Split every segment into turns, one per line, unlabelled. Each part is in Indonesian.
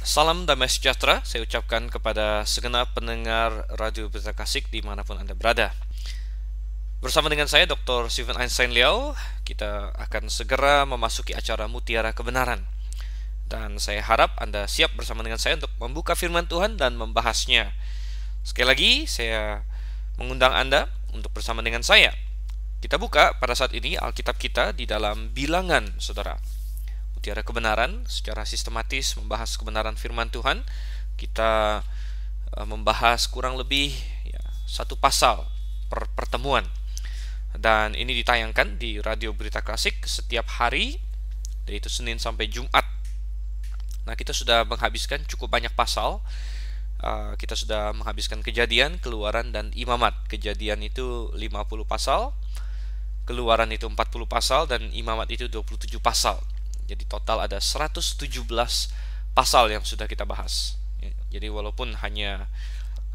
Salam damai sejahtera saya ucapkan kepada segenap pendengar Radio Berita Kasih dimanapun Anda berada. Bersama dengan saya Dr. Steven Einstein Liao, kita akan segera memasuki acara Mutiara Kebenaran. Dan saya harap Anda siap bersama dengan saya untuk membuka firman Tuhan dan membahasnya. Sekali lagi saya mengundang Anda untuk bersama dengan saya. Kita buka pada saat ini Alkitab kita di dalam Bilangan, saudara. Mutiara Kebenaran secara sistematis membahas kebenaran firman Tuhan. Kita membahas kurang lebih satu pasal per pertemuan. Dan ini ditayangkan di Radio Berita Klasik setiap hari, yaitu Senin sampai Jumat. Nah, kita sudah menghabiskan cukup banyak pasal. Kita sudah menghabiskan Kejadian, Keluaran, dan Imamat. Kejadian itu 50 pasal, Keluaran itu 40 pasal, dan Imamat itu 27 pasal. Jadi total ada 117 pasal yang sudah kita bahas. Jadi walaupun hanya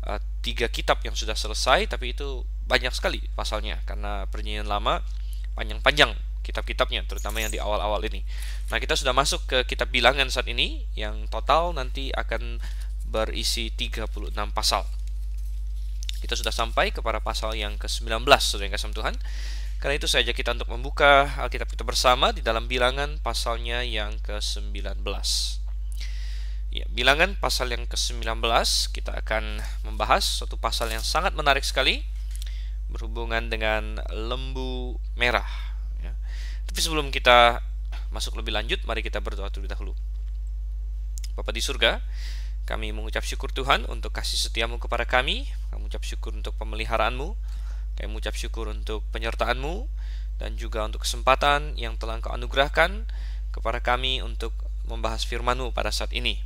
3 kitab yang sudah selesai, tapi itu banyak sekali pasalnya, karena Perjanjian Lama panjang-panjang kitab-kitabnya, terutama yang di awal-awal ini. Nah, kita sudah masuk ke kitab Bilangan saat ini, yang total nanti akan berisi 36 pasal. Kita sudah sampai kepada pasal yang ke-19, saudara yang kasih Tuhan. Karena itu saya ajak kita untuk membuka Alkitab kita bersama di dalam Bilangan pasalnya yang ke-19. Ya, Bilangan pasal yang ke-19 kita akan membahas suatu pasal yang sangat menarik sekali berhubungan dengan lembu merah. Ya. Tapi sebelum kita masuk lebih lanjut, mari kita berdoa terlebih dahulu. Bapa di surga, kami mengucap syukur Tuhan untuk kasih setiamu kepada kami. Kami mengucap syukur untuk pemeliharaanmu. Kami mengucap syukur untuk penyertaan-Mu dan juga untuk kesempatan yang telah Engkau anugerahkan kepada kami untuk membahas firman-Mu pada saat ini.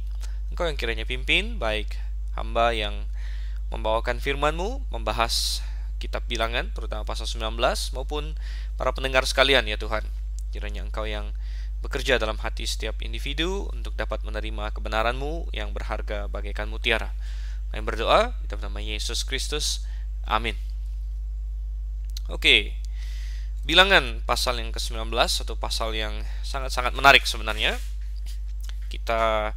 Engkau yang kiranya pimpin, baik hamba yang membawakan firman-Mu, membahas kitab Bilangan, terutama pasal 19, maupun para pendengar sekalian ya Tuhan. Kiranya Engkau yang bekerja dalam hati setiap individu untuk dapat menerima kebenaran-Mu yang berharga bagaikan mutiara. Kami berdoa di dalam nama Yesus Kristus. Amin. Oke, Bilangan pasal yang ke-19, satu pasal yang sangat-sangat menarik sebenarnya. Kita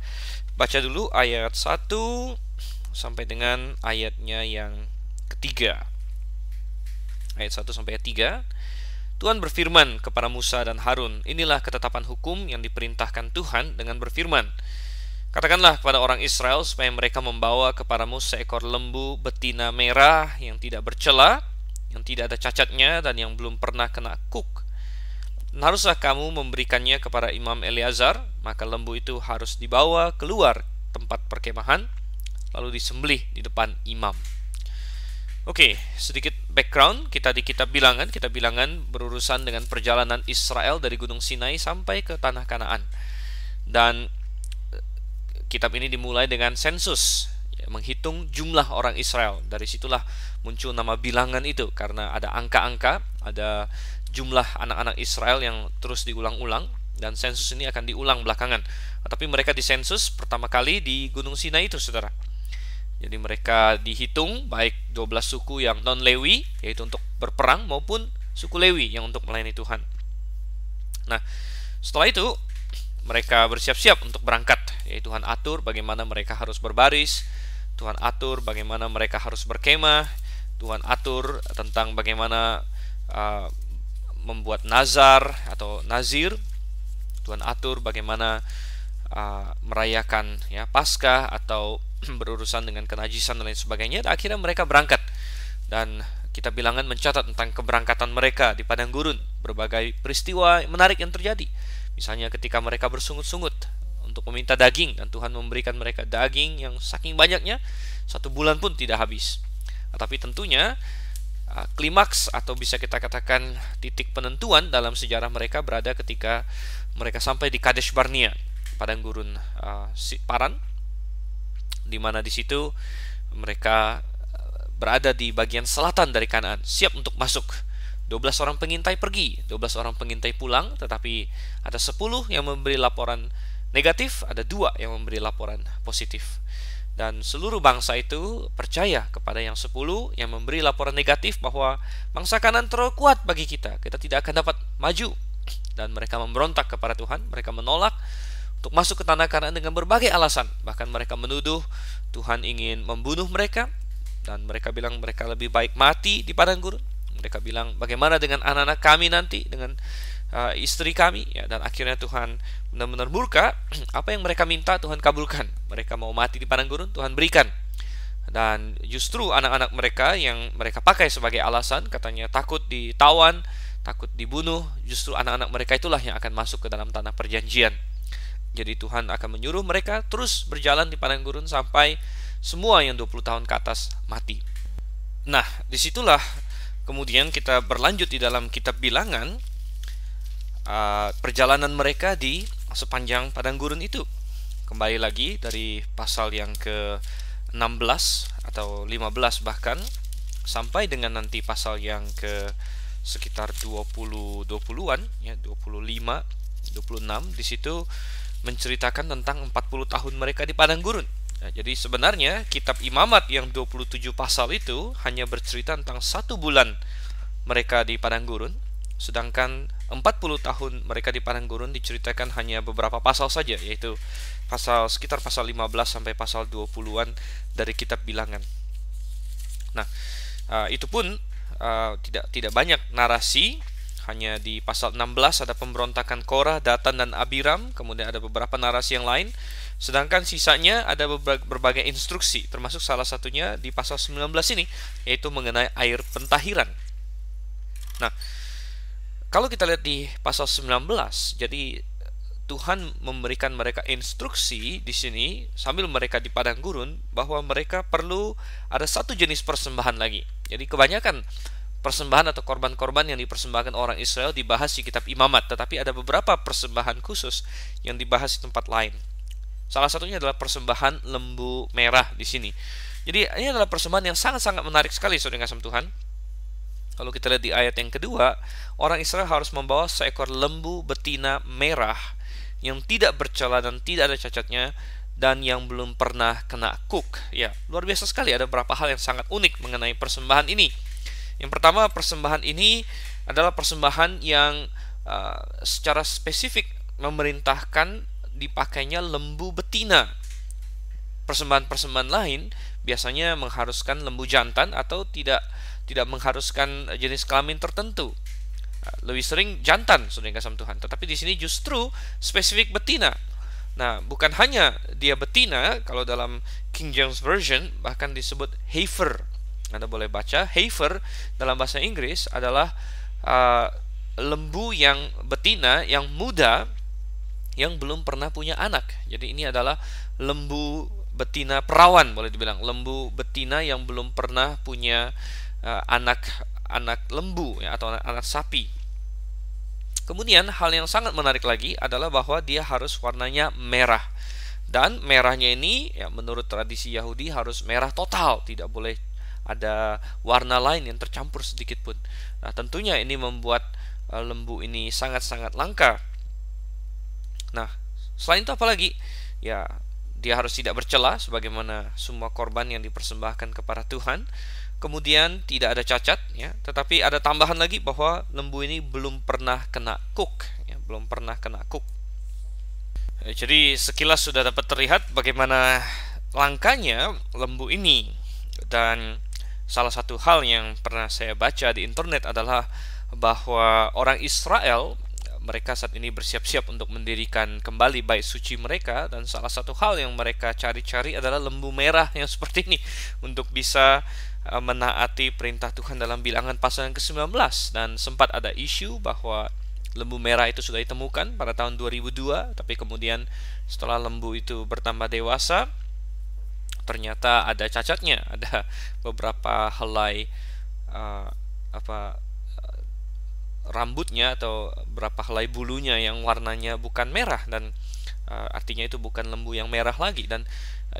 baca dulu ayat 1 sampai dengan ayatnya yang ketiga. Ayat 1 sampai ayat 3. Tuhan berfirman kepada Musa dan Harun, inilah ketetapan hukum yang diperintahkan Tuhan dengan berfirman. Katakanlah kepada orang Israel supaya mereka membawa kepadamu seekor lembu betina merah yang tidak bercela, yang tidak ada cacatnya dan yang belum pernah kena kuk. Dan haruslah kamu memberikannya kepada Imam Eleazar, maka lembu itu harus dibawa keluar tempat perkemahan lalu disembelih di depan imam. Oke, sedikit background kita di kitab Bilangan. Kitab Bilangan berurusan dengan perjalanan Israel dari Gunung Sinai sampai ke tanah Kanaan. Dan kitab ini dimulai dengan sensus, menghitung jumlah orang Israel. Dari situlah muncul nama Bilangan itu, karena ada angka-angka, ada jumlah anak-anak Israel yang terus diulang-ulang, dan sensus ini akan diulang belakangan. Tapi mereka disensus pertama kali di Gunung Sinai itu, saudara. Jadi mereka dihitung baik 12 suku yang non-Lewi, yaitu untuk berperang, maupun suku Lewi yang untuk melayani Tuhan. Nah, setelah itu mereka bersiap-siap untuk berangkat. Yaitu Tuhan atur bagaimana mereka harus berbaris, Tuhan atur bagaimana mereka harus berkemah, Tuhan atur tentang bagaimana membuat nazar atau nazir, Tuhan atur bagaimana merayakan Paskah atau berurusan dengan kenajisan dan lain sebagainya. Dan akhirnya mereka berangkat, dan kita Bilangan mencatat tentang keberangkatan mereka di padang gurun, berbagai peristiwa menarik yang terjadi. Misalnya ketika mereka bersungut-sungut untuk meminta daging, dan Tuhan memberikan mereka daging yang saking banyaknya 1 bulan pun tidak habis. Tapi tentunya klimaks atau bisa kita katakan titik penentuan dalam sejarah mereka berada ketika mereka sampai di Kadesh Barnea, padang gurun Paran, di mana di situ mereka berada di bagian selatan dari Kanaan, siap untuk masuk. 12 orang pengintai pergi, 12 orang pengintai pulang, tetapi ada 10 yang memberi laporan negatif, ada 2 yang memberi laporan positif. Dan seluruh bangsa itu percaya kepada yang 10 yang memberi laporan negatif bahwa bangsa Kanaan terlalu kuat bagi kita tidak akan dapat maju. Dan mereka memberontak kepada Tuhan, mereka menolak untuk masuk ke tanah Kanaan dengan berbagai alasan. Bahkan mereka menuduh Tuhan ingin membunuh mereka, dan mereka bilang mereka lebih baik mati di padang gurun. Mereka bilang, bagaimana dengan anak-anak kami nanti, dengan istri kami, ya. Dan akhirnya Tuhan benar-benar murka. Apa yang mereka minta Tuhan kabulkan. Mereka mau mati di padang gurun, Tuhan berikan. Dan justru anak-anak mereka yang mereka pakai sebagai alasan, katanya takut ditawan, takut dibunuh, justru anak-anak mereka itulah yang akan masuk ke dalam tanah perjanjian. Jadi Tuhan akan menyuruh mereka terus berjalan di padang gurun sampai semua yang 20 tahun ke atas mati. Nah, disitulah kemudian kita berlanjut di dalam kitab Bilangan, perjalanan mereka di sepanjang padang gurun itu. Kembali lagi dari pasal yang ke-16 atau 15 bahkan, sampai dengan nanti pasal yang ke sekitar 20-20-an ya, 25, 26. Di situ menceritakan tentang 40 tahun mereka di padang gurun. Nah, jadi sebenarnya kitab Imamat yang 27 pasal itu hanya bercerita tentang 1 bulan mereka di padang gurun, sedangkan 40 tahun mereka di padang gurun diceritakan hanya beberapa pasal saja, yaitu sekitar pasal 15 sampai pasal 20-an dari kitab Bilangan. Nah, itu pun tidak banyak narasi. Hanya di pasal 16 ada pemberontakan Korah, Datan, dan Abiram. Kemudian ada beberapa narasi yang lain. Sedangkan sisanya ada berbagai instruksi, termasuk salah satunya di pasal 19 ini, yaitu mengenai air pentahiran. Nah, kalau kita lihat di pasal 19, jadi Tuhan memberikan mereka instruksi di sini sambil mereka di padang gurun, bahwa mereka perlu ada satu jenis persembahan lagi. Jadi kebanyakan persembahan atau korban-korban yang dipersembahkan orang Israel dibahas di kitab Imamat, tetapi ada beberapa persembahan khusus yang dibahas di tempat lain. Salah satunya adalah persembahan lembu merah di sini. Jadi ini adalah persembahan yang sangat-sangat menarik sekali, saudara kasih Tuhan. Kalau kita lihat di ayat yang kedua, orang Israel harus membawa seekor lembu betina merah yang tidak bercela dan tidak ada cacatnya, dan yang belum pernah kena kuk. Ya, luar biasa sekali. Ada beberapa hal yang sangat unik mengenai persembahan ini. Yang pertama, persembahan ini adalah persembahan yang secara spesifik memerintahkan dipakainya lembu betina. Persembahan-persembahan lain biasanya mengharuskan lembu jantan atau tidak mengharuskan jenis kelamin tertentu. Lebih sering jantan, saudara kasih Tuhan. Tetapi di sini justru spesifik betina. Nah, bukan hanya dia betina, kalau dalam King James Version bahkan disebut heifer. Anda boleh baca, heifer dalam bahasa Inggris adalah lembu yang betina, yang muda, yang belum pernah punya anak. Jadi ini adalah lembu betina perawan, boleh dibilang. Lembu betina yang belum pernah punya anak lembu ya, atau anak sapi. Kemudian hal yang sangat menarik lagi adalah bahwa dia harus warnanya merah. Dan merahnya ini ya, menurut tradisi Yahudi harus merah total, tidak boleh ada warna lain yang tercampur sedikit pun. Nah, tentunya ini membuat lembu ini sangat-sangat langka. Nah, selain itu apa lagi? Ya, dia harus tidak bercela sebagaimana semua korban yang dipersembahkan kepada Tuhan. Kemudian tidak ada cacat ya, tetapi ada tambahan lagi bahwa lembu ini belum pernah kena kuk ya, belum pernah kena kuk. Jadi sekilas sudah dapat terlihat bagaimana langkanya lembu ini. Dan salah satu hal yang pernah saya baca di internet adalah bahwa orang Israel, mereka saat ini bersiap-siap untuk mendirikan kembali bait suci mereka, dan salah satu hal yang mereka cari-cari adalah lembu merah yang seperti ini untuk bisa menaati perintah Tuhan dalam Bilangan pasal yang ke-19. Dan sempat ada isu bahwa lembu merah itu sudah ditemukan pada tahun 2002, tapi kemudian setelah lembu itu bertambah dewasa, ternyata ada cacatnya, ada beberapa helai rambutnya atau beberapa helai bulunya yang warnanya bukan merah, dan artinya itu bukan lembu yang merah lagi. Dan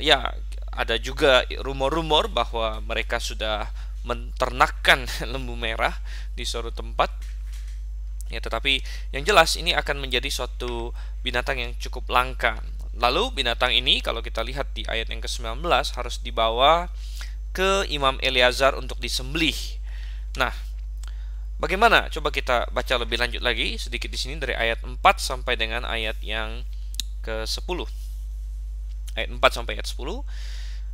ya, ada juga rumor-rumor bahwa mereka sudah menternakkan lembu merah di suatu tempat. Ya, tetapi yang jelas ini akan menjadi suatu binatang yang cukup langka. Lalu binatang ini kalau kita lihat di ayat yang ke-19 harus dibawa ke Imam Eleazar untuk disembelih. Nah, bagaimana? Coba kita baca lebih lanjut lagi sedikit di sini dari ayat 4 sampai dengan ayat yang ke-10. Ayat 4 sampai ayat 10.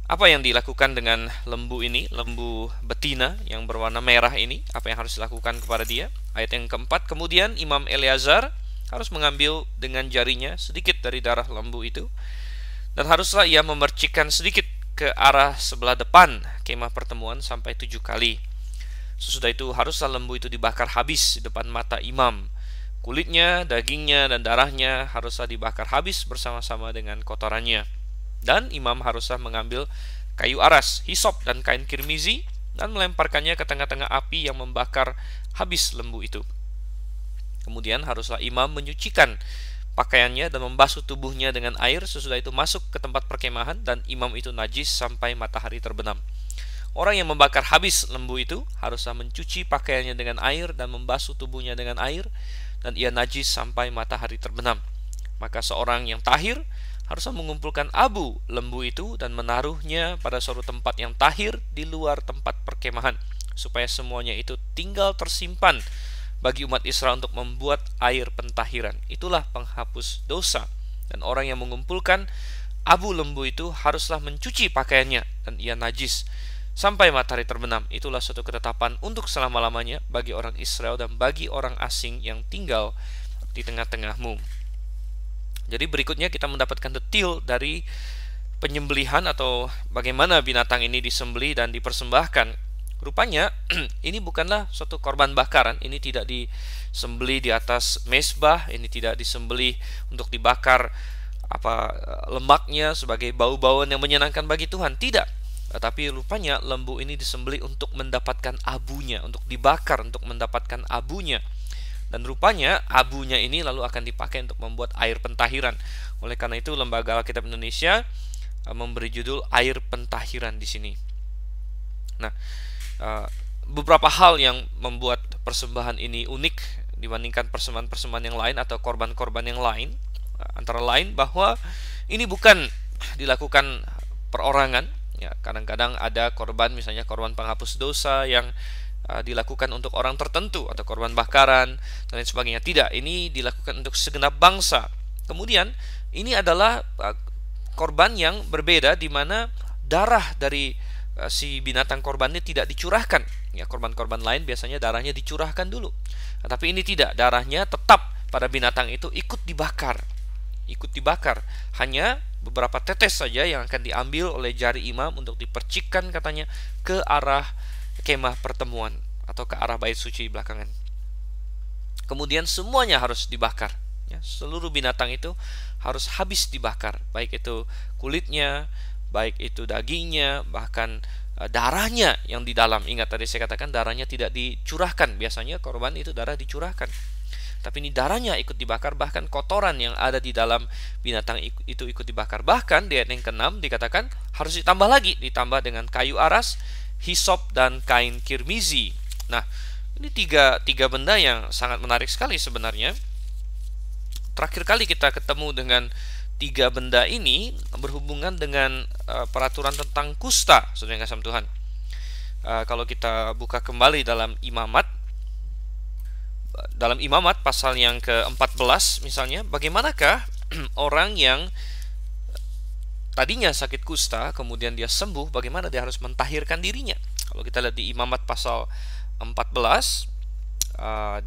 Apa yang dilakukan dengan lembu ini, lembu betina yang berwarna merah ini? Apa yang harus dilakukan kepada dia? Ayat yang keempat, kemudian Imam Eleazar harus mengambil dengan jarinya sedikit dari darah lembu itu, dan haruslah ia memercikkan sedikit ke arah sebelah depan kemah pertemuan sampai 7 kali. Sesudah itu haruslah lembu itu dibakar habis di depan mata imam. Kulitnya, dagingnya, dan darahnya haruslah dibakar habis bersama-sama dengan kotorannya. Dan imam haruslah mengambil kayu aras, hisop, dan kain kirmizi dan melemparkannya ke tengah-tengah api yang membakar habis lembu itu. Kemudian haruslah imam menyucikan pakaiannya dan membasuh tubuhnya dengan air. Sesudah itu masuk ke tempat perkemahan, dan imam itu najis sampai matahari terbenam. Orang yang membakar habis lembu itu haruslah mencuci pakaiannya dengan air dan membasuh tubuhnya dengan air, dan ia najis sampai matahari terbenam. Maka seorang yang tahir haruslah mengumpulkan abu lembu itu dan menaruhnya pada suatu tempat yang tahir di luar tempat perkemahan, supaya semuanya itu tinggal tersimpan bagi umat Israel untuk membuat air pentahiran. Itulah penghapus dosa. Dan orang yang mengumpulkan abu lembu itu haruslah mencuci pakaiannya, dan ia najis sampai matahari terbenam. Itulah suatu ketetapan untuk selama-lamanya bagi orang Israel dan bagi orang asing yang tinggal di tengah-tengahmu. Jadi berikutnya kita mendapatkan detail dari penyembelihan atau bagaimana binatang ini disembelih dan dipersembahkan. Rupanya ini bukanlah suatu korban bakaran. Ini tidak disembelih di atas mezbah. Ini tidak disembelih untuk dibakar lemaknya sebagai bau-bauan yang menyenangkan bagi Tuhan. Tidak. Tetapi rupanya lembu ini disembelih untuk mendapatkan abunya, untuk dibakar untuk mendapatkan abunya. Dan rupanya abunya ini lalu akan dipakai untuk membuat air pentahiran. Oleh karena itu Lembaga Alkitab Indonesia memberi judul air pentahiran di sini. Nah, beberapa hal yang membuat persembahan ini unik dibandingkan persembahan-persembahan yang lain atau korban-korban yang lain, antara lain bahwa ini bukan dilakukan perorangan. Ya, kadang-kadang ada korban, misalnya korban penghapus dosa yang dilakukan untuk orang tertentu atau korban bakaran dan lain sebagainya. Tidak, ini dilakukan untuk segenap bangsa. Kemudian ini adalah korban yang berbeda, di mana darah dari si binatang korban ini tidak dicurahkan. Ya, korban-korban lain biasanya darahnya dicurahkan dulu. Tapi ini tidak, darahnya tetap pada binatang itu ikut dibakar. Hanya beberapa tetes saja yang akan diambil oleh jari imam untuk dipercikkan katanya ke arah kemah pertemuan atau ke arah bait suci belakangan. Kemudian semuanya harus dibakar. Ya, seluruh binatang itu harus habis dibakar, baik itu kulitnya, baik itu dagingnya, bahkan darahnya yang di dalam. Ingat tadi saya katakan darahnya tidak dicurahkan. Biasanya korban itu darah dicurahkan, tapi ini darahnya ikut dibakar, bahkan kotoran yang ada di dalam binatang itu ikut dibakar. Bahkan di ayat yang ke-6 dikatakan harus ditambah dengan kayu aras, hisop, dan kain kirmizi. Nah, ini tiga benda yang sangat menarik sekali sebenarnya. Terakhir kali kita ketemu dengan tiga benda ini berhubungan dengan peraturan tentang kusta, saudara yang kasih Tuhan. Kalau kita buka kembali dalam Imamat pasal yang ke-14 misalnya, bagaimanakah orang yang tadinya sakit kusta kemudian dia sembuh, bagaimana dia harus mentahirkan dirinya? Kalau kita lihat di Imamat pasal 14,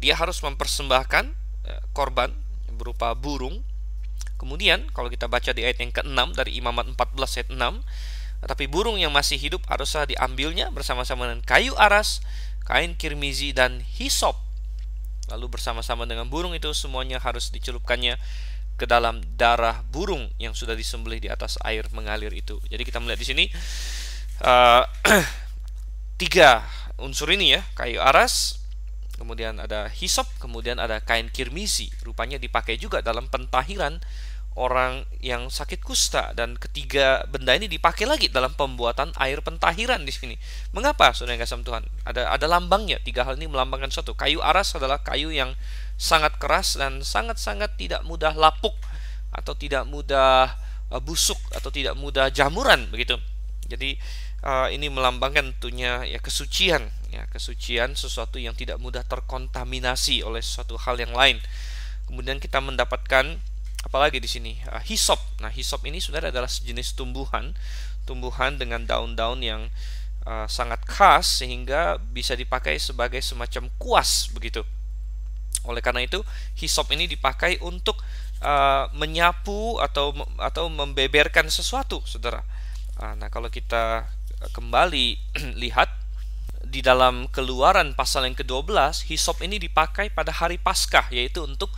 dia harus mempersembahkan korban berupa burung. Kemudian kalau kita baca di ayat yang ke-6 dari Imamat 14 ayat 6, tetapi burung yang masih hidup haruslah diambilnya bersama-sama dengan kayu aras, kain kirmizi, dan hisop. Lalu bersama-sama dengan burung itu semuanya harus dicelupkannya ke dalam darah burung yang sudah disembelih di atas air mengalir itu. Jadi kita melihat di sini tiga unsur ini ya, kayu aras, kemudian ada hisop, kemudian ada kain kirmizi. Rupanya dipakai juga dalam pentahiran orang yang sakit kusta, dan ketiga benda ini dipakai lagi dalam pembuatan air pentahiran di sini. Mengapa, saudara yang kasih Tuhan? Ada lambangnya. Tiga hal ini melambangkan suatu. Kayu aras adalah kayu yang sangat keras dan sangat-sangat tidak mudah lapuk atau tidak mudah busuk atau tidak mudah jamuran begitu. Jadi ini melambangkan tentunya ya kesucian, sesuatu yang tidak mudah terkontaminasi oleh sesuatu hal yang lain. Kemudian kita mendapatkan apalagi di sini hisop. Nah, hisop ini saudara adalah sejenis tumbuhan dengan daun-daun yang sangat khas sehingga bisa dipakai sebagai semacam kuas begitu. Oleh karena itu, hisop ini dipakai untuk menyapu atau membeberkan sesuatu, saudara. Nah, kalau kita kembali lihat di dalam Keluaran pasal yang ke-12, hisop ini dipakai pada hari Paskah, yaitu untuk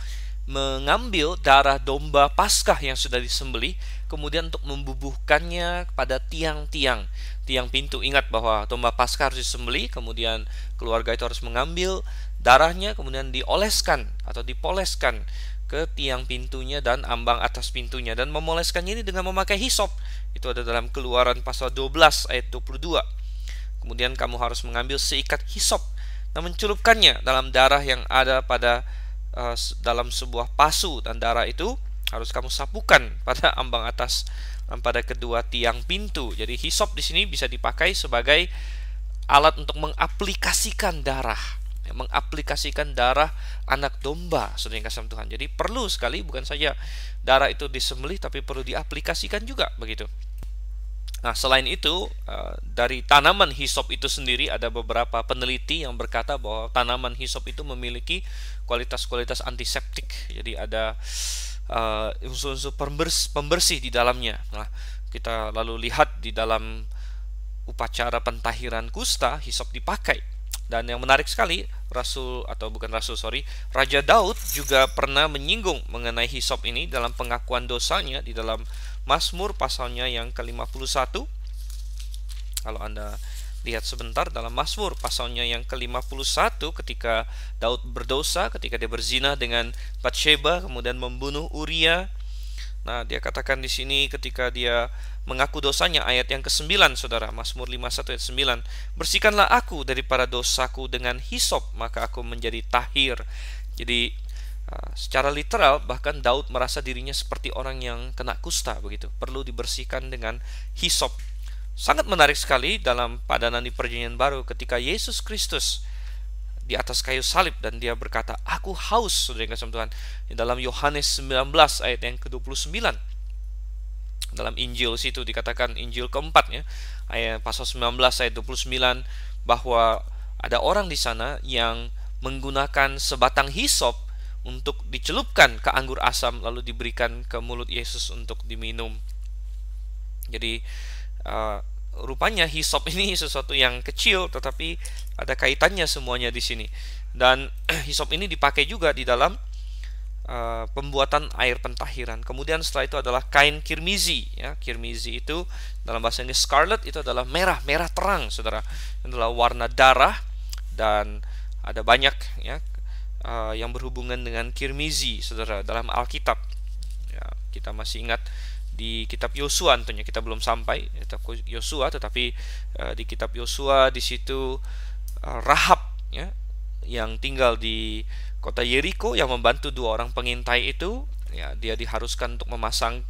mengambil darah domba Paskah yang sudah disembelih, kemudian untuk membubuhkannya pada tiang pintu. Ingat bahwa domba Paskah harus disembelih, kemudian keluarga itu harus mengambil darahnya, kemudian dioleskan atau dipoleskan ke tiang pintunya dan ambang atas pintunya, dan memoleskannya ini dengan memakai hisop. Itu ada dalam Keluaran pasal 12 ayat 22. Kemudian kamu harus mengambil seikat hisop dan mencelupkannya dalam darah yang ada pada dalam sebuah pasu, dan darah itu harus kamu sapukan pada ambang atas pada kedua tiang pintu. Jadi hisop di sini bisa dipakai sebagai alat untuk mengaplikasikan darah anak domba, saudara yang kasih Tuhan. Jadi perlu sekali, bukan saja darah itu disembelih, tapi perlu diaplikasikan juga begitu. Nah, selain itu, dari tanaman hisop itu sendiri ada beberapa peneliti yang berkata bahwa tanaman hisop itu memiliki kualitas-kualitas antiseptik. Jadi ada unsur-unsur pembersih di dalamnya. Nah, kita lalu lihat di dalam upacara pentahiran kusta, hisop dipakai. Dan yang menarik sekali, Raja Daud juga pernah menyinggung mengenai hisop ini dalam pengakuan dosanya di dalam Mazmur pasalnya yang ke-51. Kalau Anda lihat sebentar dalam Mazmur pasalnya yang ke-51, ketika Daud berdosa, ketika dia berzina dengan Batsheba, kemudian membunuh Uria. Nah, dia katakan di sini ketika dia mengaku dosanya, ayat yang ke-9, saudara, Mazmur 51 ayat 9, bersihkanlah aku daripada dosaku dengan hisop, maka aku menjadi tahir. Jadi secara literal, bahkan Daud merasa dirinya seperti orang yang kena kusta begitu, perlu dibersihkan dengan hisop. Sangat menarik sekali dalam padanan di Perjanjian Baru ketika Yesus Kristus di atas kayu salib dan dia berkata, aku haus, saudara yang kasih Tuhan. Di dalam Yohanes 19 ayat yang ke-29, dalam Injil situ dikatakan, Injil keempat ya, ayat pasal 19 ayat 29, bahwa ada orang di sana yang menggunakan sebatang hisop untuk dicelupkan ke anggur asam lalu diberikan ke mulut Yesus untuk diminum. Jadi rupanya hisop ini sesuatu yang kecil tetapi ada kaitannya semuanya di sini. Dan hisop ini dipakai juga di dalam pembuatan air pentahiran. Kemudian setelah itu adalah kain kirmizi ya. Kirmizi itu dalam bahasa Inggris scarlet, itu adalah merah terang, saudara. Itu adalah warna darah, dan ada banyak ya yang berhubungan dengan kirmizi, saudara, dalam Alkitab ya. Kita masih ingat di kitab Yosua, tentunya kita belum sampai kitab Yosua, tetapi di kitab Yosua di situ Rahab ya, yang tinggal di kota Yeriko, yang membantu dua orang pengintai itu ya, dia diharuskan untuk memasang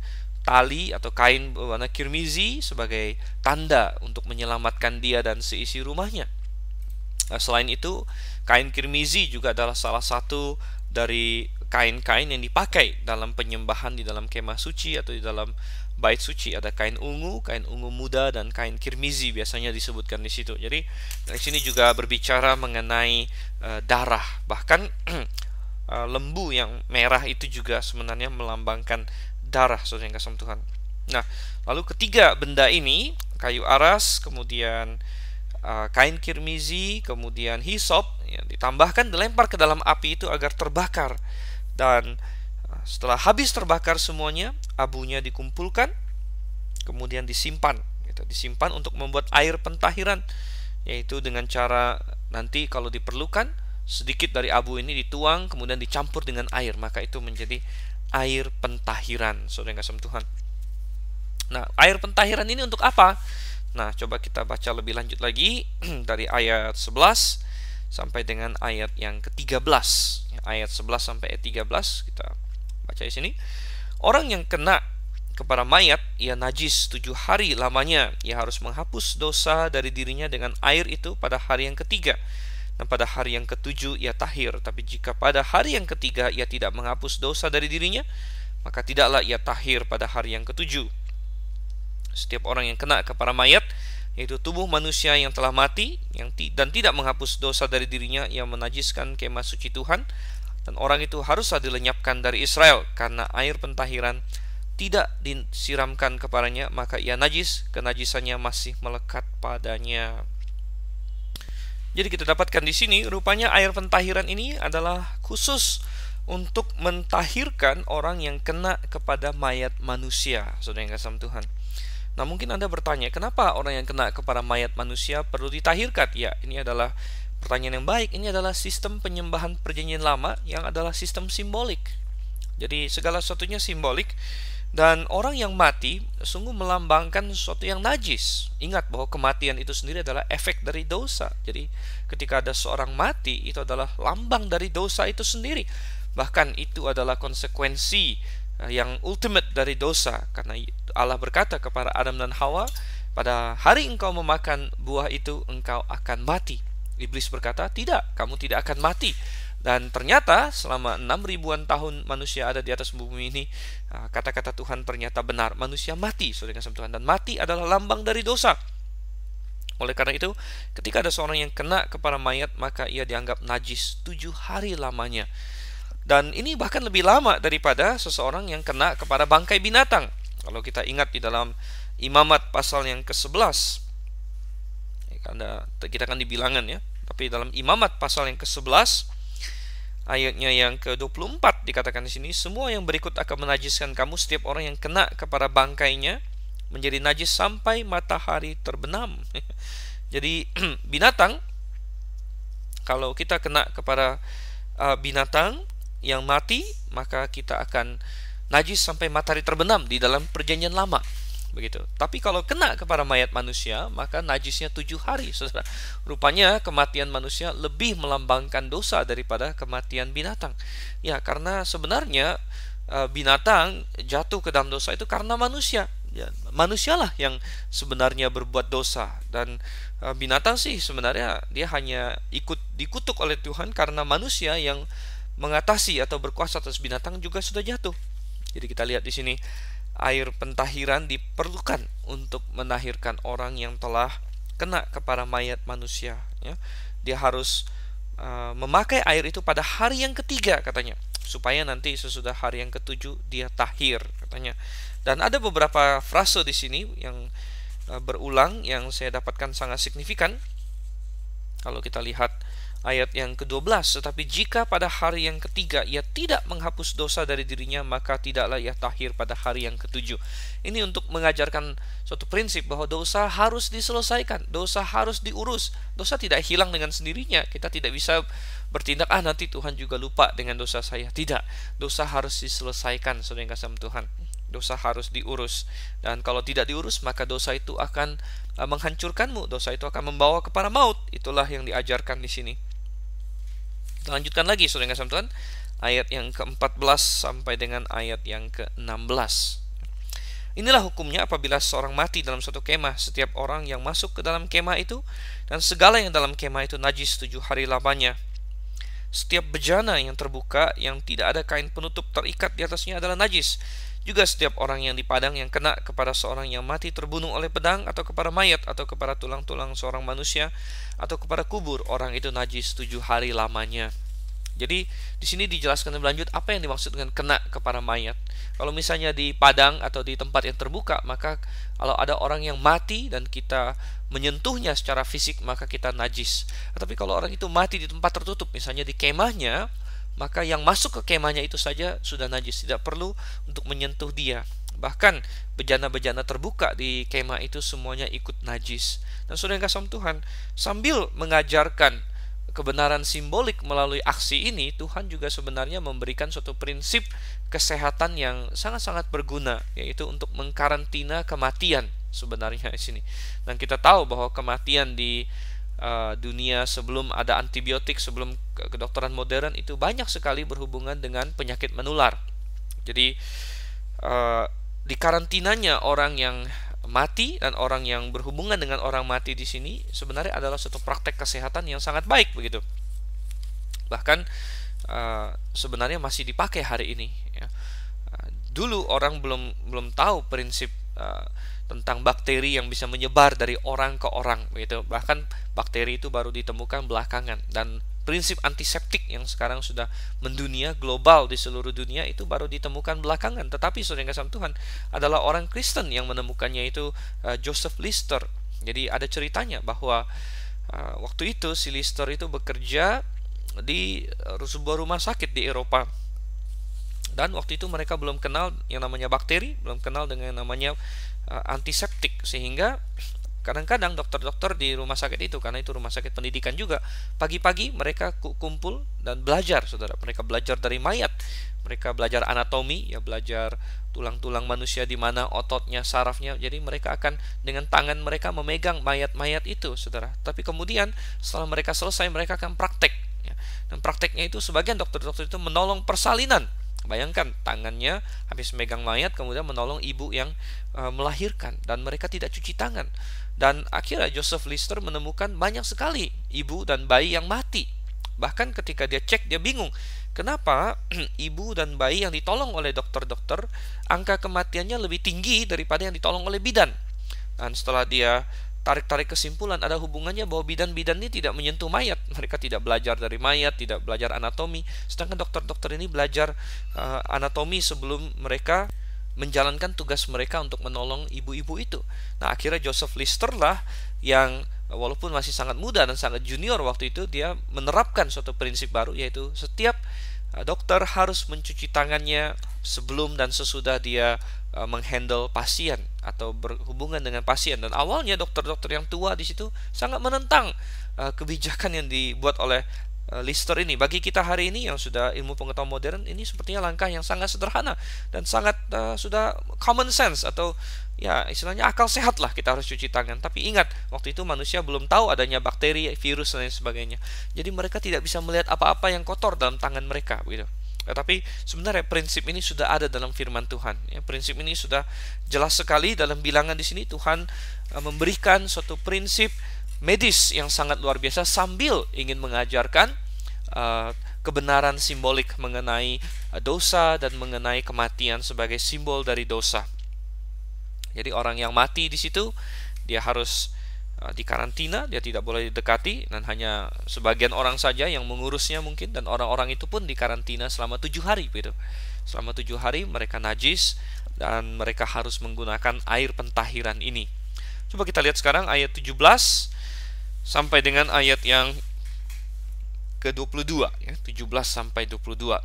tali atau kain berwarna kirmizi sebagai tanda untuk menyelamatkan dia dan seisi rumahnya. Nah, selain itu, kain kirmizi juga adalah salah satu dari kain-kain yang dipakai dalam penyembahan di dalam kemah suci atau di dalam bait suci. Ada kain ungu muda, dan kain kirmizi biasanya disebutkan di situ. Jadi dari sini juga berbicara mengenai darah. Bahkan lembu yang merah itu juga sebenarnya melambangkan darah, saudara yang kasih Tuhan. Nah, lalu ketiga benda ini, kayu aras, kemudian kain kirmizi, kemudian hisop ya, ditambahkan, dilempar ke dalam api itu agar terbakar. Dan setelah habis terbakar semuanya, abunya dikumpulkan, kemudian disimpan gitu, disimpan untuk membuat air pentahiran, yaitu dengan cara nanti kalau diperlukan sedikit dari abu ini dituang kemudian dicampur dengan air, maka itu menjadi air pentahiran, saudara yang kasih Tuhan. Nah, air pentahiran ini untuk apa? Nah, coba kita baca lebih lanjut lagi dari ayat 11 sampai dengan ayat yang ke-13. Ayat 11 sampai ayat 13 kita baca di sini. Orang yang kena kepada mayat, ia najis 7 hari lamanya. Ia harus menghapus dosa dari dirinya dengan air itu pada hari yang ketiga. Dan pada hari yang ke-7 ia tahir. Tapi jika pada hari yang ketiga ia tidak menghapus dosa dari dirinya,
maka tidaklah ia tahir pada hari yang ketujuh. Setiap orang yang kena kepada mayat, yaitu tubuh manusia yang telah mati dan tidak menghapus dosa dari dirinya, yang menajiskan kemah suci Tuhan, dan orang itu haruslah dilenyapkan dari Israel, karena air pentahiran tidak disiramkan kepadanya, maka ia najis, kenajisannya masih melekat padanya. Jadi kita dapatkan di sini, rupanya air pentahiran ini adalah khusus untuk mentahirkan orang yang kena kepada mayat manusia, saudara yang kasih Tuhan. Nah, mungkin Anda bertanya, kenapa orang yang kena kepada mayat manusia perlu ditahirkan? Ya, ini adalah pertanyaan yang baik. Ini adalah sistem penyembahan perjanjian lama yang adalah sistem simbolik. Jadi segala sesuatunya simbolik, dan orang yang mati sungguh melambangkan sesuatu yang najis. Ingat bahwa kematian itu sendiri adalah efek dari dosa. Jadi ketika ada seorang mati, itu adalah lambang dari dosa itu sendiri. Bahkan itu adalah konsekuensi yang ultimate dari dosa, karena Allah berkata kepada Adam dan Hawa, pada hari engkau memakan buah itu engkau akan mati. Iblis berkata, tidak, kamu tidak akan mati. Dan ternyata selama 6.000-an tahun manusia ada di atas bumi ini, kata-kata Tuhan ternyata benar, manusia mati, saudara kasih Tuhan, dan mati adalah lambang dari dosa. Oleh karena itu, ketika ada seorang yang kena kepada mayat, maka ia dianggap najis 7 hari lamanya. Dan ini bahkan lebih lama daripada seseorang yang kena kepada bangkai binatang. Kalau kita ingat di dalam Imamat pasal yang ke-11, kita akan di Bilangan ya, tapi dalam Imamat pasal yang ke-11 ayatnya yang ke-24 dikatakan di sini, semua yang berikut akan menajiskan kamu, setiap orang yang kena kepada bangkainya menjadi najis sampai matahari terbenam. Jadi binatang, kalau kita kena kepada binatang yang mati, maka kita akan najis sampai matahari terbenam di dalam perjanjian lama, begitu. Tapi kalau kena kepada mayat manusia, maka najisnya 7 hari, saudara. Rupanya kematian manusia lebih melambangkan dosa daripada kematian binatang. Ya, karena sebenarnya binatang jatuh ke dalam dosa itu karena manusia. Ya, manusialah yang sebenarnya berbuat dosa, dan binatang sih sebenarnya dia hanya dikutuk oleh Tuhan karena manusia yang mengatasi atau berkuasa atas binatang juga sudah jatuh. Jadi kita lihat di sini, air pentahiran diperlukan untuk menahirkan orang yang telah kena kepada mayat manusia. Ya. Dia harus memakai air itu pada hari yang ketiga, katanya, supaya nanti sesudah hari yang ketujuh dia tahir, katanya. Dan ada beberapa frase di sini yang berulang yang saya dapatkan sangat signifikan. Kalau kita lihat ayat yang ke-12, tetapi jika pada hari yang ketiga ia tidak menghapus dosa dari dirinya, maka tidaklah ia tahir pada hari yang ketujuh. Ini untuk mengajarkan suatu prinsip bahwa dosa harus diselesaikan, dosa harus diurus. Dosa tidak hilang dengan sendirinya. Kita tidak bisa bertindak, nanti Tuhan juga lupa dengan dosa saya. Tidak, dosa harus diselesaikan, saudara yang kasih Tuhan. Dosa harus diurus, dan kalau tidak diurus, maka dosa itu akan menghancurkanmu, dosa itu akan membawa kepada maut. Itulah yang diajarkan di sini. Kita lanjutkan lagi, saudara yang kasih Tuhan, ayat yang ke-14 sampai dengan ayat yang ke-16. Inilah hukumnya apabila seorang mati dalam suatu kemah, setiap orang yang masuk ke dalam kemah itu dan segala yang dalam kemah itu najis 7 hari lamanya. Setiap bejana yang terbuka yang tidak ada kain penutup terikat di atasnya adalah najis. Juga setiap orang yang di padang yang kena kepada seorang yang mati terbunuh oleh pedang, atau kepada mayat, atau kepada tulang-tulang seorang manusia, atau kepada kubur, orang itu najis 7 hari lamanya. Jadi di sini dijelaskan lebih lanjut apa yang dimaksud dengan kena kepada mayat. Kalau misalnya di padang atau di tempat yang terbuka, maka kalau ada orang yang mati dan kita menyentuhnya secara fisik, maka kita najis. Tetapi kalau orang itu mati di tempat tertutup, misalnya di kemahnya, maka yang masuk ke kemahnya itu saja sudah najis, tidak perlu untuk menyentuh dia. Bahkan bejana-bejana terbuka di kemah itu semuanya ikut najis. Dan saudara yang kasih Tuhan, sambil mengajarkan kebenaran simbolik melalui aksi ini, Tuhan juga sebenarnya memberikan suatu prinsip kesehatan yang sangat-sangat berguna, yaitu untuk mengkarantina kematian sebenarnya di sini. Dan kita tahu bahwa kematian di dunia sebelum ada antibiotik, sebelum kedokteran modern, itu banyak sekali berhubungan dengan penyakit menular. Jadi di karantinanya orang yang mati dan orang yang berhubungan dengan orang mati di sini sebenarnya adalah suatu praktek kesehatan yang sangat baik, begitu. Bahkan sebenarnya masih dipakai hari ini, ya. dulu orang belum tahu prinsip tentang bakteri yang bisa menyebar dari orang ke orang, begitu. Bahkan bakteri itu baru ditemukan belakangan, dan prinsip antiseptik yang sekarang sudah mendunia global di seluruh dunia itu baru ditemukan belakangan. Tetapi saudara yang kasih Tuhan, adalah orang Kristen yang menemukannya, itu Joseph Lister. Jadi ada ceritanya bahwa waktu itu si Lister itu bekerja di sebuah rumah sakit di Eropa. Dan waktu itu mereka belum kenal yang namanya bakteri, belum kenal dengan yang namanya antiseptik, sehingga kadang-kadang dokter-dokter di rumah sakit itu, karena itu rumah sakit pendidikan juga, pagi-pagi mereka kumpul dan belajar, saudara. Mereka belajar dari mayat, mereka belajar anatomi, ya, belajar tulang-tulang manusia di mana ototnya, sarafnya. Jadi mereka akan dengan tangan mereka memegang mayat-mayat itu, saudara. Tapi kemudian setelah mereka selesai, mereka akan praktek, ya. Dan prakteknya itu sebagian dokter-dokter itu menolong persalinan. Bayangkan, tangannya habis megang mayat, kemudian menolong ibu yang melahirkan, dan mereka tidak cuci tangan. Dan akhirnya Joseph Lister menemukan banyak sekali ibu dan bayi yang mati. Bahkan ketika dia cek, dia bingung, kenapa ibu dan bayi yang ditolong oleh dokter-dokter, angka kematiannya lebih tinggi daripada yang ditolong oleh bidan. Dan setelah dia tarik kesimpulan, ada hubungannya bahwa bidan-bidan ini tidak menyentuh mayat. Mereka tidak belajar dari mayat, tidak belajar anatomi. Sedangkan dokter-dokter ini belajar anatomi sebelum mereka menjalankan tugas mereka untuk menolong ibu-ibu itu. Nah, akhirnya Joseph Lister lah yang walaupun masih sangat muda dan sangat junior waktu itu, dia menerapkan suatu prinsip baru, yaitu setiap dokter harus mencuci tangannya sebelum dan sesudah dia menghandle pasien atau berhubungan dengan pasien. Dan awalnya dokter-dokter yang tua di situ sangat menentang kebijakan yang dibuat oleh Lister ini. Bagi kita hari ini yang sudah ilmu pengetahuan modern, ini sepertinya langkah yang sangat sederhana dan sangat sudah common sense, atau ya istilahnya akal sehat lah, kita harus cuci tangan. Tapi ingat, waktu itu manusia belum tahu adanya bakteri, virus dan lain sebagainya. Jadi mereka tidak bisa melihat apa-apa yang kotor dalam tangan mereka, begitu. Tapi sebenarnya prinsip ini sudah ada dalam firman Tuhan. Ya, prinsip ini sudah jelas sekali dalam bilangan di sini. Tuhan memberikan suatu prinsip medis yang sangat luar biasa sambil ingin mengajarkan kebenaran simbolik mengenai dosa dan mengenai kematian sebagai simbol dari dosa. Jadi orang yang mati di situ, dia harus dikarantina, dia tidak boleh didekati, dan hanya sebagian orang saja yang mengurusnya mungkin, dan orang-orang itu pun dikarantina selama 7 hari begitu. Selama 7 hari mereka najis dan mereka harus menggunakan air pentahiran ini. Coba kita lihat sekarang ayat 17 sampai dengan ayat yang ke-22 ya, 17 sampai 22.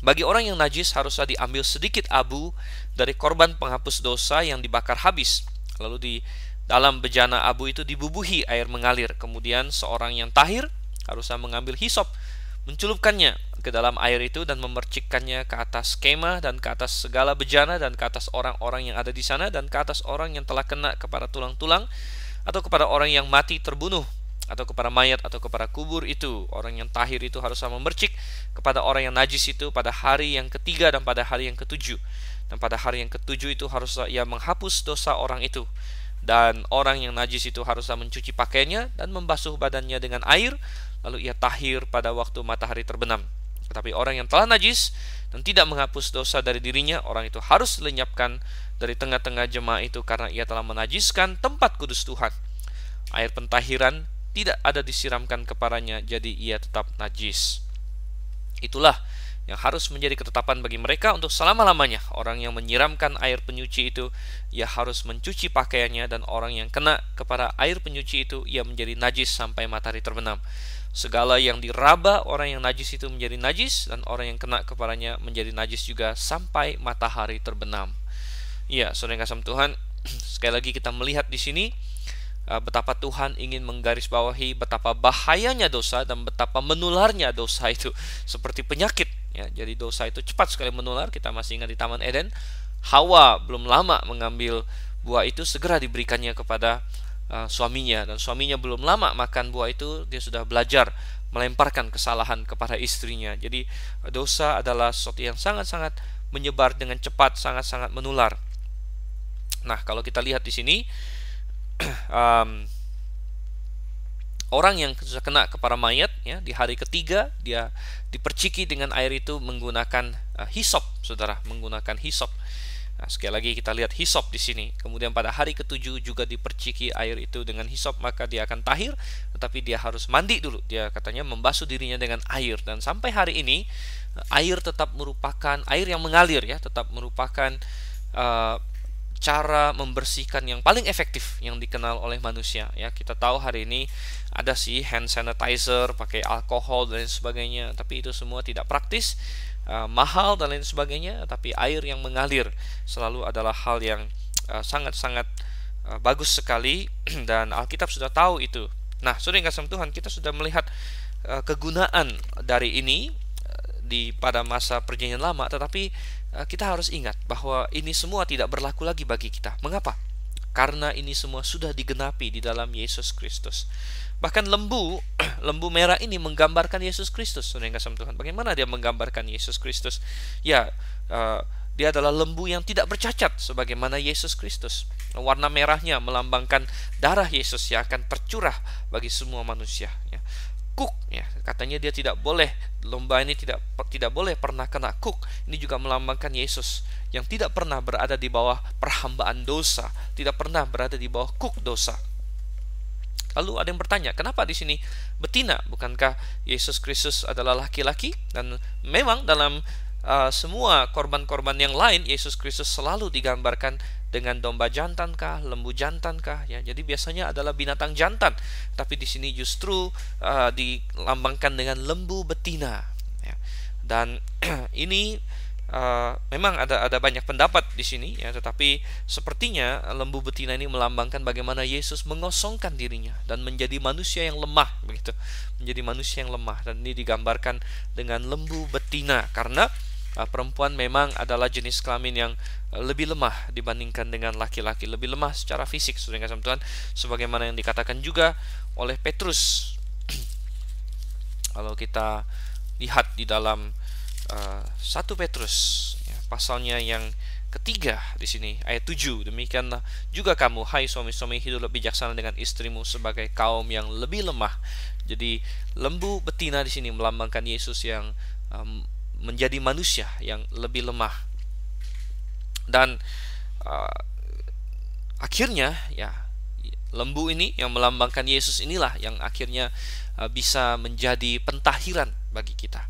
Bagi orang yang najis haruslah diambil sedikit abu dari korban penghapus dosa yang dibakar habis. Lalu di dalam bejana abu itu dibubuhi air mengalir. Kemudian seorang yang tahir haruslah mengambil hisop, mencelupkannya ke dalam air itu dan memercikkannya ke atas kemah dan ke atas segala bejana dan ke atas orang-orang yang ada di sana dan ke atas orang yang telah kena kepada tulang-tulang atau kepada orang yang mati terbunuh atau kepada mayat atau kepada kubur itu. Orang yang tahir itu haruslah memercik kepada orang yang najis itu pada hari yang ketiga dan pada hari yang ketujuh. Dan pada hari yang ketujuh itu haruslah ia menghapus dosa orang itu. Dan orang yang najis itu haruslah mencuci pakaiannya dan membasuh badannya dengan air, lalu ia tahir pada waktu matahari terbenam. Tetapi orang yang telah najis dan tidak menghapus dosa dari dirinya, orang itu harus dilenyapkan dari tengah-tengah jemaah itu, karena ia telah menajiskan tempat kudus Tuhan. Air pentahiran tidak ada disiramkan kepadanya, jadi ia tetap najis. Itulah yang harus menjadi ketetapan bagi mereka untuk selama-lamanya. Orang yang menyiramkan air penyuci itu, ia harus mencuci pakaiannya, dan orang yang kena kepada air penyuci itu, ia menjadi najis sampai matahari terbenam. Segala yang diraba orang yang najis itu menjadi najis, dan orang yang kena kepadanya menjadi najis juga sampai matahari terbenam. Ya, saudara yang kasih Tuhan, sekali lagi kita melihat di sini betapa Tuhan ingin menggarisbawahi betapa bahayanya dosa dan betapa menularnya dosa itu seperti penyakit. Ya, jadi dosa itu cepat sekali menular. Kita masih ingat di Taman Eden, Hawa belum lama mengambil buah itu, segera diberikannya kepada suaminya, dan suaminya belum lama makan buah itu, dia sudah belajar melemparkan kesalahan kepada istrinya. Jadi dosa adalah sesuatu yang sangat-sangat menyebar dengan cepat, sangat-sangat menular. Nah, kalau kita lihat di sini, orang yang sudah kena kepada mayat, ya, di hari ketiga dia diperciki dengan air itu menggunakan hisop, saudara, menggunakan hisop. Nah, sekali lagi kita lihat hisop di sini. Kemudian pada hari ketujuh juga diperciki air itu dengan hisop, maka dia akan tahir, tetapi dia harus mandi dulu. Dia katanya membasuh dirinya dengan air, dan sampai hari ini air tetap merupakan air yang mengalir, ya, tetap merupakan cara membersihkan yang paling efektif yang dikenal oleh manusia, ya. Kita tahu hari ini ada sih hand sanitizer, pakai alkohol dan lain sebagainya, tapi itu semua tidak praktis, mahal dan lain sebagainya. Tapi air yang mengalir selalu adalah hal yang sangat-sangat bagus sekali dan Alkitab sudah tahu itu. Nah, saudara yang kasih Tuhan, kita sudah melihat kegunaan dari ini pada masa Perjanjian Lama, tetapi kita harus ingat bahwa ini semua tidak berlaku lagi bagi kita. Mengapa? Karena ini semua sudah digenapi di dalam Yesus Kristus. Bahkan lembu merah ini menggambarkan Yesus Kristus. Saudara yang kasih Tuhan, bagaimana dia menggambarkan Yesus Kristus? Ya, dia adalah lembu yang tidak bercacat sebagaimana Yesus Kristus. Warna merahnya melambangkan darah Yesus yang akan tercurah bagi semua manusia, ya. Kuk, ya, katanya dia tidak boleh, domba ini tidak boleh pernah kena kuk. Ini juga melambangkan Yesus yang tidak pernah berada di bawah perhambaan dosa, tidak pernah berada di bawah kuk dosa. Lalu ada yang bertanya, kenapa di sini betina? Bukankah Yesus Kristus adalah laki-laki? Dan memang dalam semua korban-korban yang lain, Yesus Kristus selalu digambarkan dengan domba jantankah, lembu jantankah, ya. Jadi biasanya adalah binatang jantan, tapi di sini justru dilambangkan dengan lembu betina, ya. Dan ini memang ada banyak pendapat di sini, ya, tetapi sepertinya lembu betina ini melambangkan bagaimana Yesus mengosongkan dirinya dan menjadi manusia yang lemah, begitu, menjadi manusia yang lemah. Dan ini digambarkan dengan lembu betina karena perempuan memang adalah jenis kelamin yang lebih lemah dibandingkan dengan laki-laki, lebih lemah secara fisik, saudara kasih Tuhan, sebagaimana yang dikatakan juga oleh Petrus. Kalau kita lihat di dalam 1 Petrus, ya, pasalnya yang ketiga di sini ayat 7, demikianlah juga kamu, hai suami-suami, hiduplah bijaksana dengan istrimu sebagai kaum yang lebih lemah. Jadi lembu betina di sini melambangkan Yesus yang menjadi manusia yang lebih lemah. Dan akhirnya, ya, lembu ini yang melambangkan Yesus inilah yang akhirnya bisa menjadi pentahiran bagi kita,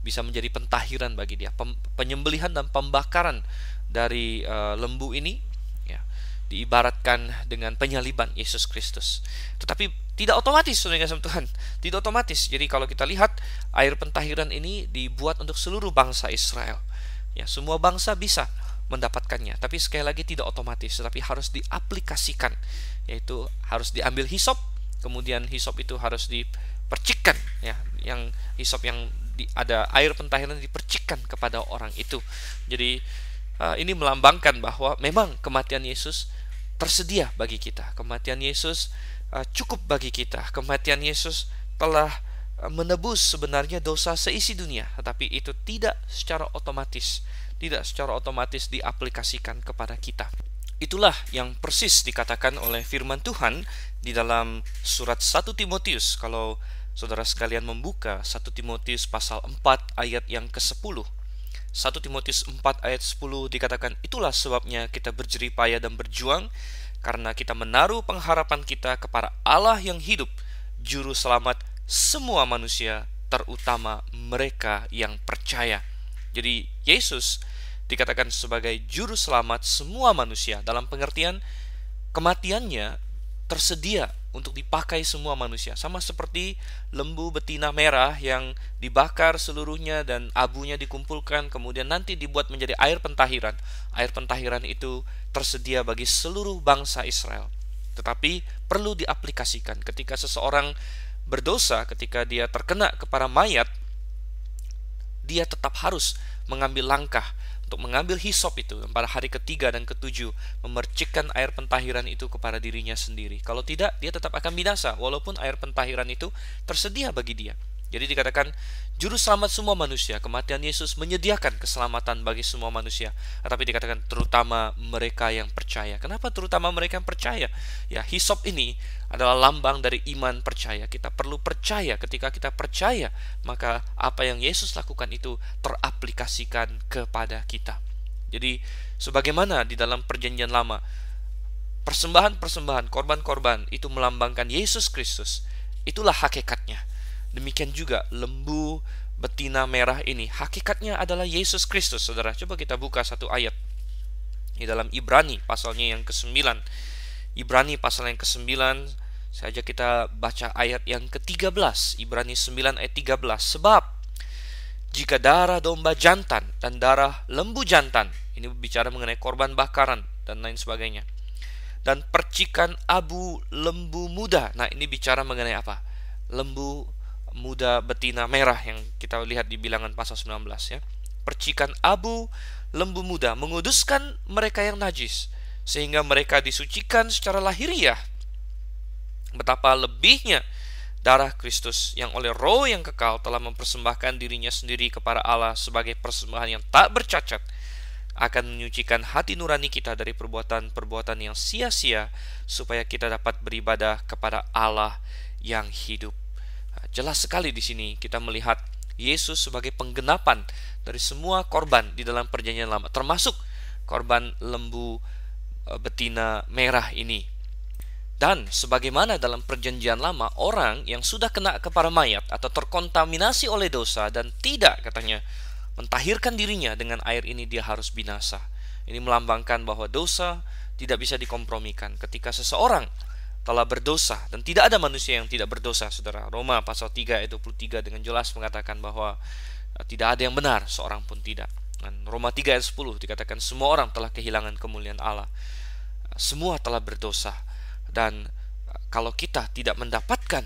bisa menjadi pentahiran bagi dia. Penyembelihan dan pembakaran dari lembu ini, ya, diibaratkan dengan penyaliban Yesus Kristus. Tetapi tidak otomatis, saudara kasih Tuhan, tidak otomatis. Jadi kalau kita lihat, air pentahiran ini dibuat untuk seluruh bangsa Israel, ya, semua bangsa bisa mendapatkannya. Tapi sekali lagi tidak otomatis, tetapi harus diaplikasikan, yaitu harus diambil hisop, kemudian hisop itu harus dipercikkan, ya, yang hisop yang ada air pentahiran dipercikkan kepada orang itu. Jadi ini melambangkan bahwa memang kematian Yesus tersedia bagi kita. Kematian Yesus cukup bagi kita. Kematian Yesus telah menebus sebenarnya dosa seisi dunia, tetapi itu tidak secara otomatis diaplikasikan kepada kita. Itulah yang persis dikatakan oleh firman Tuhan di dalam surat 1 Timotius. Kalau saudara sekalian membuka 1 Timotius pasal 4 ayat yang ke-10. 1 Timotius 4 ayat 10 dikatakan, itulah sebabnya kita berjerih payah dan berjuang, karena kita menaruh pengharapan kita kepada Allah yang hidup, juru selamat semua manusia, terutama mereka yang percaya. Jadi Yesus dikatakan sebagai juru selamat semua manusia, dalam pengertian kematiannya tersedia untuk dipakai semua manusia, sama seperti lembu betina merah yang dibakar seluruhnya dan abunya dikumpulkan, kemudian nanti dibuat menjadi air pentahiran. Air pentahiran itu tersedia bagi seluruh bangsa Israel, tetapi perlu diaplikasikan ketika seseorang berdosa, ketika dia terkena kepada mayat, dia tetap harus mengambil langkah untuk mengambil hisop itu pada hari ketiga dan ketujuh, memercikkan air pentahiran itu kepada dirinya sendiri. Kalau tidak, dia tetap akan binasa, walaupun air pentahiran itu tersedia bagi dia. Jadi dikatakan juru selamat semua manusia. Kematian Yesus menyediakan keselamatan bagi semua manusia. Tetapi dikatakan terutama mereka yang percaya. Kenapa terutama mereka yang percaya? Ya, hisop ini adalah lambang dari iman percaya. Kita perlu percaya. Ketika kita percaya, maka apa yang Yesus lakukan itu teraplikasikan kepada kita. Jadi sebagaimana di dalam perjanjian lama, persembahan-persembahan, korban-korban itu melambangkan Yesus Kristus. Itulah hakikatnya. Demikian juga lembu betina merah ini, hakikatnya adalah Yesus Kristus, saudara. Coba kita buka satu ayat di dalam Ibrani pasalnya yang ke-9. Ibrani pasal yang ke-9, saja kita baca ayat yang ke-13. Ibrani 9 ayat 13. Sebab jika darah domba jantan dan darah lembu jantan, ini bicara mengenai korban bakaran dan lain sebagainya, dan percikan abu lembu muda. Nah, ini bicara mengenai apa? Lembu muda betina merah yang kita lihat di Bilangan pasal 19 ya. Percikan abu lembu muda menguduskan mereka yang najis, sehingga mereka disucikan secara lahiriah. Betapa lebihnya darah Kristus yang oleh Roh yang kekal telah mempersembahkan dirinya sendiri kepada Allah sebagai persembahan yang tak bercacat, akan menyucikan hati nurani kita dari perbuatan-perbuatan yang sia-sia, supaya kita dapat beribadah kepada Allah yang hidup. Jelas sekali di sini kita melihat Yesus sebagai penggenapan dari semua korban di dalam perjanjian lama, termasuk korban lembu betina merah ini. Dan sebagaimana dalam perjanjian lama, orang yang sudah kena kepada mayat atau terkontaminasi oleh dosa dan tidak, katanya, mentahirkan dirinya dengan air ini, dia harus binasa. Ini melambangkan bahwa dosa tidak bisa dikompromikan. Ketika seseorang telah berdosa, dan tidak ada manusia yang tidak berdosa, saudara. Roma pasal 3 ayat 23 dengan jelas mengatakan bahwa tidak ada yang benar, seorang pun tidak. Dan Roma 3 ayat 10 dikatakan semua orang telah kehilangan kemuliaan Allah. Semua telah berdosa. Dan kalau kita tidak mendapatkan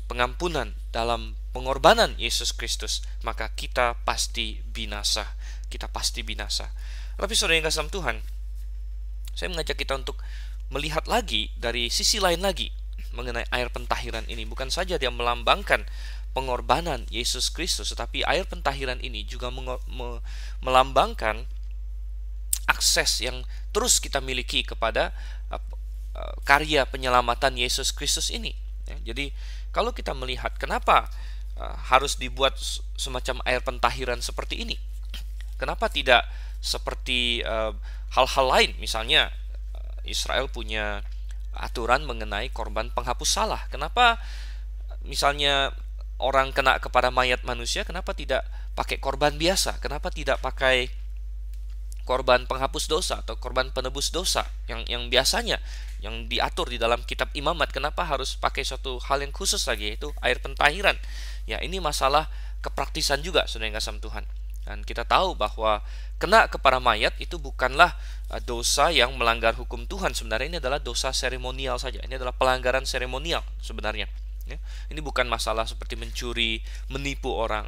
pengampunan dalam pengorbanan Yesus Kristus, maka kita pasti binasa. Kita pasti binasa. Tapi saudara yang kasih Tuhan, saya mengajak kita untuk melihat lagi dari sisi lain lagi mengenai air pentahiran ini. Bukan saja dia melambangkan pengorbanan Yesus Kristus, tetapi air pentahiran ini juga melambangkan akses yang terus kita miliki kepada karya penyelamatan Yesus Kristus ini. Jadi kalau kita melihat kenapa harus dibuat semacam air pentahiran seperti ini, kenapa tidak seperti hal-hal lain, misalnya Israel punya aturan mengenai korban penghapus salah. Kenapa misalnya orang kena kepada mayat manusia, kenapa tidak pakai korban biasa? Kenapa tidak pakai korban penghapus dosa atau korban penebus dosa yang biasanya yang diatur di dalam kitab imamat? Kenapa harus pakai suatu hal yang khusus lagi, yaitu air pentahiran? Ya, ini masalah kepraktisan juga, saudara yang kasih Tuhan. Dan kita tahu bahwa kena kepada mayat itu bukanlah dosa yang melanggar hukum Tuhan. Sebenarnya ini adalah dosa seremonial saja. Ini adalah pelanggaran seremonial sebenarnya. Ini bukan masalah seperti mencuri, menipu orang.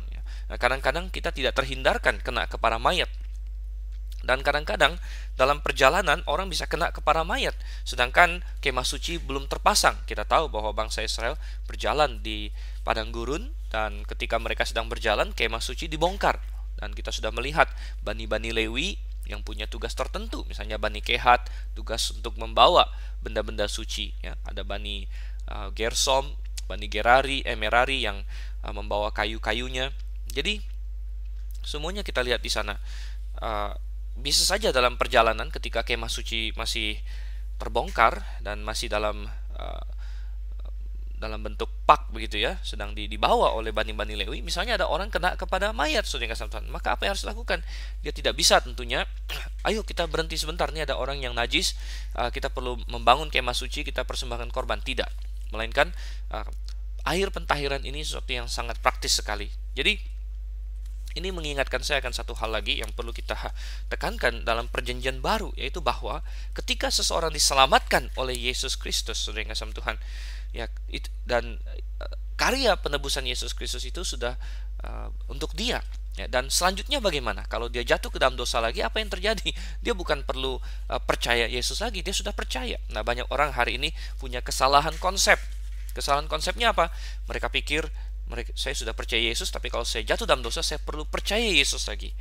Nah, kadang-kadang kita tidak terhindarkan kena kepada mayat. Dan kadang-kadang dalam perjalanan orang bisa kena kepada mayat, sedangkan kemah suci belum terpasang. Kita tahu bahwa bangsa Israel berjalan di padang gurun, dan ketika mereka sedang berjalan, kemah suci dibongkar. Dan kita sudah melihat Bani-Bani Lewi yang punya tugas tertentu. Misalnya Bani Kehat, tugas untuk membawa benda-benda suci. Ada Bani Gersom, Bani Merari yang membawa kayu-kayunya. Jadi semuanya kita lihat di sana. Bisa saja dalam perjalanan ketika kemah suci masih terbongkar dan masih dalam bentuk pak begitu ya, sedang dibawa oleh Bani-Bani Lewi, misalnya ada orang kena kepada mayat, saudara kasih Tuhan, maka apa yang harus dilakukan? Dia tidak bisa tentunya, ayo kita berhenti sebentar, nih ada orang yang najis, kita perlu membangun kemah suci, kita persembahkan korban. Tidak, melainkan air pentahiran ini sesuatu yang sangat praktis sekali. Jadi ini mengingatkan saya akan satu hal lagi yang perlu kita tekankan dalam perjanjian baru, yaitu bahwa ketika seseorang diselamatkan oleh Yesus Kristus, saudara yang kasih Tuhan, ya, dan karya penebusan Yesus Kristus itu sudah untuk dia. Ya, dan selanjutnya bagaimana? Kalau dia jatuh ke dalam dosa lagi, apa yang terjadi? Dia bukan perlu percaya Yesus lagi, dia sudah percaya. Nah, banyak orang hari ini punya kesalahan konsep. Kesalahan konsepnya apa? Mereka pikir
saya sudah percaya Yesus, tapi kalau saya jatuh dalam dosa, saya perlu percaya Yesus lagi.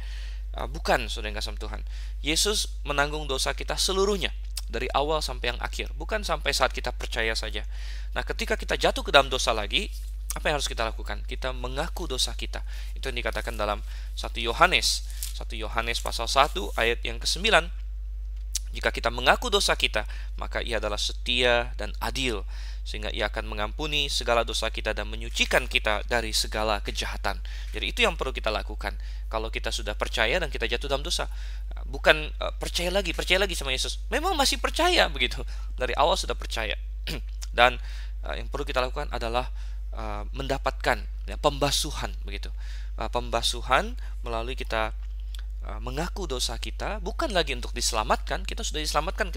Bukan, saudara yang kasih Tuhan. Yesus menanggung dosa kita seluruhnya, dari awal sampai yang akhir, bukan sampai saat kita percaya saja. Nah, ketika kita jatuh ke dalam dosa lagi, apa yang harus kita lakukan? Kita mengaku dosa kita. Itu yang dikatakan dalam 1 Yohanes pasal 1 ayat yang ke-9. Jika kita mengaku dosa kita, maka Ia adalah setia dan adil, sehingga Ia akan mengampuni segala dosa kita dan menyucikan kita dari segala kejahatan. Jadi itu yang perlu kita lakukan. Kalau kita sudah percaya dan kita jatuh dalam dosa, bukan percaya lagi sama Yesus. Memang masih percaya begitu. Dari awal sudah percaya. Dan yang perlu kita lakukan adalah mendapatkan pembasuhan begitu. Pembasuhan melalui kita mengaku dosa kita, bukan lagi untuk diselamatkan. Kita sudah diselamatkan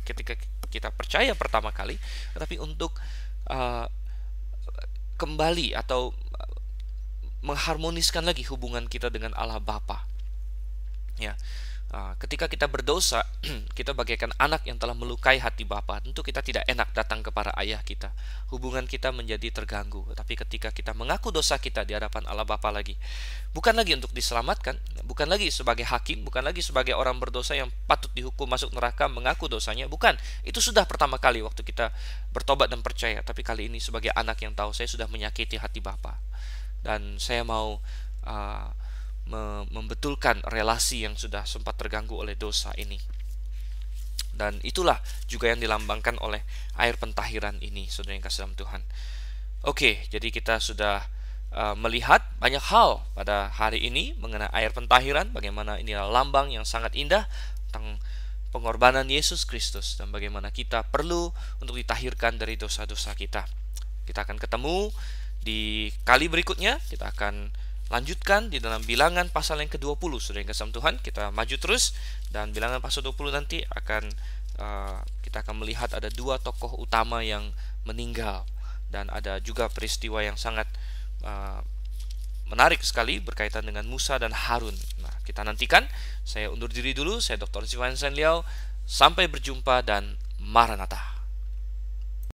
ketika kita percaya pertama kali, tetapi untuk kembali atau mengharmoniskan lagi hubungan kita dengan Allah Bapa. Ya, ketika kita berdosa, kita bagaikan anak yang telah melukai hati Bapa. Tentu kita tidak enak datang kepada ayah kita. Hubungan kita menjadi terganggu. Tapi ketika kita mengaku dosa kita di hadapan Allah Bapa lagi, bukan lagi untuk diselamatkan, bukan lagi sebagai hakim, bukan lagi sebagai orang berdosa yang patut dihukum masuk neraka mengaku dosanya, bukan. Itu sudah pertama kali waktu kita bertobat dan percaya. Tapi kali ini sebagai anak yang tahu saya sudah menyakiti hati Bapa, dan saya mau membetulkan relasi yang sudah sempat terganggu oleh dosa ini. Dan itulah juga yang dilambangkan oleh air pentahiran ini, saudara yang kasih dalam Tuhan. Oke, jadi kita sudah melihat banyak hal pada hari ini mengenai air pentahiran, bagaimana ini adalah lambang yang sangat indah tentang pengorbanan Yesus Kristus, dan bagaimana kita perlu untuk ditahirkan dari dosa-dosa kita. Kita akan ketemu di kali berikutnya. Kita akan lanjutkan di dalam Bilangan pasal yang ke-20, saudara yang kasih Tuhan. Kita maju terus, dan Bilangan pasal 20 nanti kita akan melihat ada dua tokoh utama yang meninggal, dan ada juga peristiwa yang sangat menarik sekali berkaitan dengan Musa dan Harun. Nah, kita nantikan. Saya undur diri dulu. Saya Dr. Sivan Liao. Sampai berjumpa dan Maranatha.